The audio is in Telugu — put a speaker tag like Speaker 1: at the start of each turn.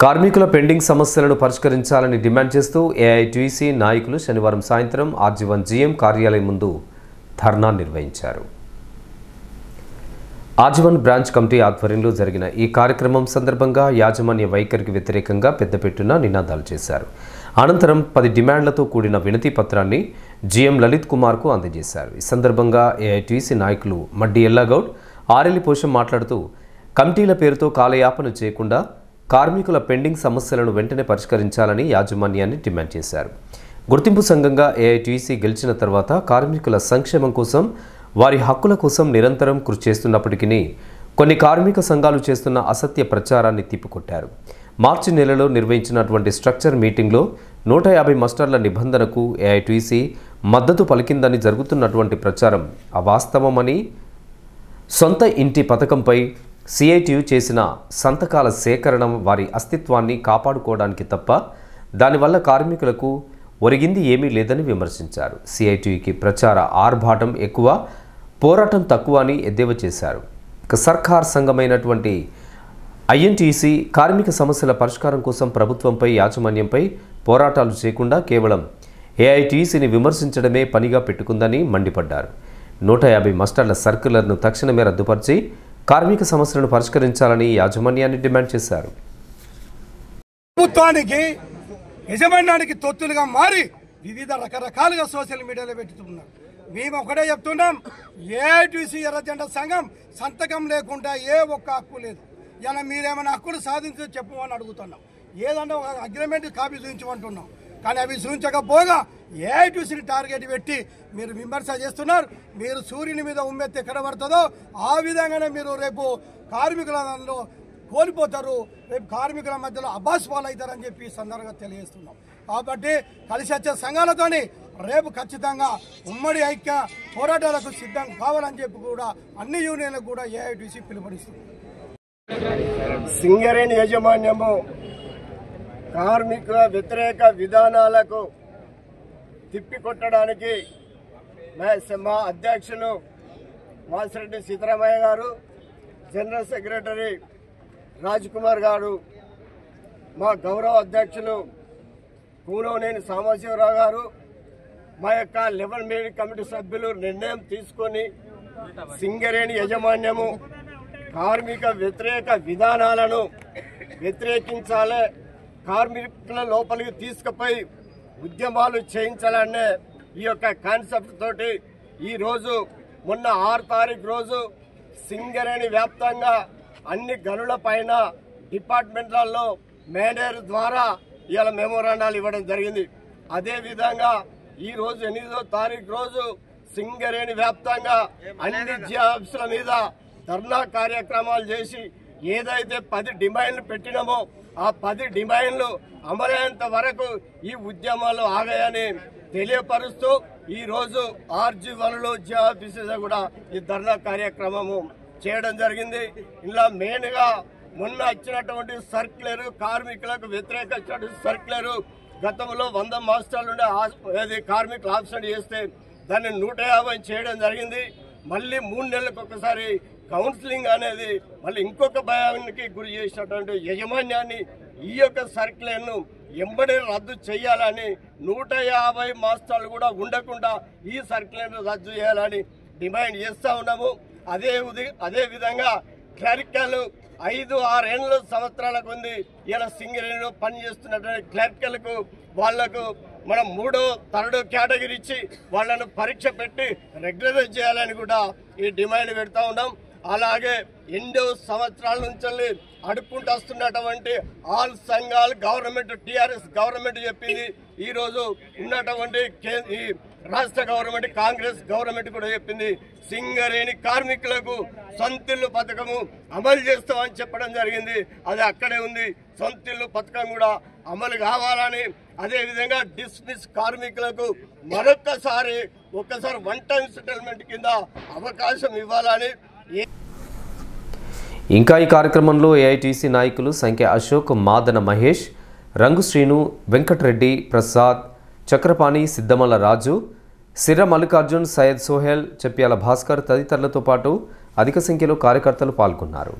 Speaker 1: కార్మికుల పెండింగ్ సమస్యలను పరిష్కరించాలని డిమాండ్ చేస్తూ ఏఐటీసీ నాయకులు శనివారం సాయంత్రం ఆర్జీవన్ జీఎం కార్యాలయం ముందు ధర్నా నిర్వహించారు. ఆర్జీవన్ బ్రాంచ్ కమిటీ ఆధ్వర్యంలో జరిగిన ఈ కార్యక్రమం సందర్భంగా యాజమాన్య వైఖరికి వ్యతిరేకంగా పెద్దపెట్టున నినాదాలు చేశారు. అనంతరం 10 డిమాండ్లతో కూడిన వినతి పత్రాన్ని జీఎం లలిత్ కుమార్కు అందజేశారు. ఈ సందర్భంగా ఏఐటీసీ నాయకులు మడ్డి ఎల్లాగౌడ్, ఆరెల్లి పోషం మాట్లాడుతూ కమిటీల పేరుతో కాలయాపన చేయకుండా కార్మికుల పెండింగ్ సమస్యలను వెంటనే పరిష్కరించాలని యాజమాన్యాన్ని డిమాండ్ చేశారు. గుర్తింపు సంఘంగా ఏఐటీసీ గెలిచిన తర్వాత కార్మికుల సంక్షేమం కోసం, వారి హక్కుల కోసం నిరంతరం కృషి చేస్తున్నప్పటికీ కొన్ని కార్మిక సంఘాలు చేస్తున్న అసత్య ప్రచారాన్ని తిప్పికొట్టారు. మార్చి నెలలో నిర్వహించినటువంటి స్ట్రక్చర్ మీటింగ్లో 150 మాస్టర్ల నిబంధనకు ఏఐటీసీ మద్దతు పలికిందని జరుగుతున్నటువంటి ప్రచారం అవాస్తవమని, సొంత ఇంటి పథకంపై సిఐటియు చేసిన సంతకాల సేకరణ వారి అస్తిత్వాన్ని కాపాడుకోవడానికి తప్ప దానివల్ల కార్మికులకు ఒరిగింది ఏమీ లేదని విమర్శించారు. సిఐటియుకి ప్రచార ఆర్భాటం ఎక్కువ, పోరాటం తక్కువ అని ఎద్దేవా చేశారు. సర్కార్ సంఘమైనటువంటి ఐఎన్టీసీ కార్మిక సమస్యల పరిష్కారం కోసం ప్రభుత్వంపై, యాజమాన్యంపై పోరాటాలు చేయకుండా కేవలం ఏఐటీసీని విమర్శించడమే పనిగా పెట్టుకుందని మండిపడ్డారు. 150 మాస్టర్ల సర్క్యులర్ను తక్షణమే రద్దుపరిచి కార్మిక సమస్యలను పరిష్కరించాలని యాజమాన్యాన్ని డిమాండ్ చేశారు.
Speaker 2: ప్రభుత్వానికి, యజమాన్యానికి తొత్తులుగా మారి వివిధ రకరకాలుగా సోషల్ మీడియాలో పెట్టుతున్నారు. మేము ఒకటే చెప్తున్నాం, ఏఐటీసీ ఎర్రజెండా సంఘం సంతకం లేకుండా ఏ ఒక్క హక్కు లేదు. ఇలా మీరేమైనా హక్కులు సాధించి చెప్పమని అడుగుతున్నాం. ఏదన్నా ఒక అగ్రిమెంట్ కాపీ చూపించమంటున్నాం, కానీ అవి చూపించకపోగా ఏఐటీసీని టార్గెట్ పెట్టి మీరు విమర్శ చేస్తున్నారు. మీరు సూర్యుని మీద ఉమ్మెత్తి ఎక్కడ పడుతుందో ఆ విధంగానే మీరు రేపు కార్మికులలో కోల్పోతారు, రేపు కార్మికుల మధ్యలో అబాస్ పాలవుతారని చెప్పి సందర్భంగా తెలియజేస్తున్నాం. కాబట్టి కలిసి వచ్చే సంఘాలతోని రేపు ఖచ్చితంగా ఉమ్మడి ఐక్య పోరాటాలకు సిద్ధం కావాలని చెప్పి కూడా అన్ని యూనియన్లకు కూడా ఏఐటీసీ పిలుపునిస్తుంది.
Speaker 3: సింగరేణి యాజమాన్యము కార్మిక వ్యతిరేక విధానాలకు తిప్పికొట్టడానికి మా అధ్యక్షులు వాసిరెడ్డి సీతారామయ్య గారు, జనరల్ సెక్రటరీ రాజ్ కుమార్ గారు, మా గౌరవ అధ్యక్షులు కూనోనేని సాంబశివరావు గారు, మా యొక్క 11 మేడ్ కమిటీ సభ్యులు నిర్ణయం తీసుకొని సింగరేణి యాజమాన్యము కార్మిక వ్యతిరేక విధానాలను వ్యతిరేకించాలి, కార్మికుల లోపలికి తీసుకుపోయి ఉద్యమాలు చేయించాలనే ఈ యొక్క కాన్సెప్ట్ తోటి ఈరోజు మొన్న 6 తారీఖు రోజు సింగరేణి వ్యాప్తంగా అన్ని గనుల పైన డిపార్ట్మెంట్లలో మేనేజర్ ద్వారా ఇవాళ మెమోరాండాలు ఇవ్వడం జరిగింది. అదేవిధంగా ఈరోజు 8వ తారీఖు రోజు సింగరేణి వ్యాప్తంగా అన్ని జిఆఫీసుల మీద ధర్నా కార్యక్రమాలు చేసి ఏదైతే 10 డిమాండ్లు పెట్టినామో ఆ 10 డిమాండ్లు అమలయ్యేంత వరకు ఈ ఉద్యమాలు ఆగాయని తెలియపరుస్తూ ఈరోజు ఆర్జీవన్లో జిఆఫీసెస్ కూడా ఈ ధర్నా కార్యక్రమము చేయడం జరిగింది. ఇలా మెయిన్గా మొన్న వచ్చినటువంటి సర్క్యులర్, కార్మికులకు వ్యతిరేకించినటువంటి సర్క్యులర్ గతంలో 100 మాస్టర్లు ఉండే కార్మికులు ఆబ్సెంట్ చేస్తే దాన్ని 150 చేయడం జరిగింది. మళ్ళీ 3 నెలలకు ఒకసారి కౌన్సిలింగ్ అనేది మళ్ళీ ఇంకొక భయానికి గురి చేసినటువంటి యాజమాన్యాన్ని ఈ యొక్క సర్క్యులర్ను ఎంబడే రద్దు చేయాలని, 150 మాస్టర్లు కూడా ఉండకుండా ఈ సర్క్యులర్ను రద్దు చేయాలని డిమాండ్ చేస్తూ ఉన్నాము. అదే విధంగా క్లరికల్ 5-6 సంవత్సరాలకు ఉంది ఇలా సింగరేణిలో పనిచేస్తున్నటువంటి క్లర్కలకు వాళ్లకు మనం 3rd కేటగిరీ ఇచ్చి వాళ్ళను పరీక్ష పెట్టి రెగ్యులరైజ్ చేయాలని కూడా ఈ డిమాండ్ పెడతా ఉన్నాం. అలాగే 8 సంవత్సరాల నుంచి అడుక్కుంటూ వస్తున్నటువంటి ఆల్ సంఘాలు గవర్నమెంట్, టీఆర్ఎస్ గవర్నమెంట్ చెప్పింది, ఈరోజు ఉన్నటువంటి రాష్ట్ర గవర్నమెంట్, కాంగ్రెస్ గవర్నమెంట్ కూడా చెప్పింది, సింగరేణి కార్మికులకు సొంతిల్లు పథకము అమలు చేస్తామని చెప్పడం జరిగింది. అది అక్కడే ఉంది. సొంతిల్లు పథకం కూడా అమలు కావాలని, అదేవిధంగా డిస్మిస్ కార్మికులకు ఒక్కసారి 1 టైం సెటిల్మెంట్ కింద అవకాశం ఇవ్వాలని.
Speaker 1: ఇంకా ఈ కార్యక్రమంలో ఏఐటీసీ నాయకులు సంఖ్య అశోక్, మాదన మహేష్, రంగు శ్రీను, వెంకటరెడ్డి, ప్రసాద్, చక్రపాణి, సిద్ధమల్ల రాజు, సిర్ర మల్లికార్జున్, సయ్యద్ సోహెల్, చెప్ప్యాల భాస్కర్ తదితరులతో పాటు అధిక సంఖ్యలో కార్యకర్తలు పాల్గొన్నారు.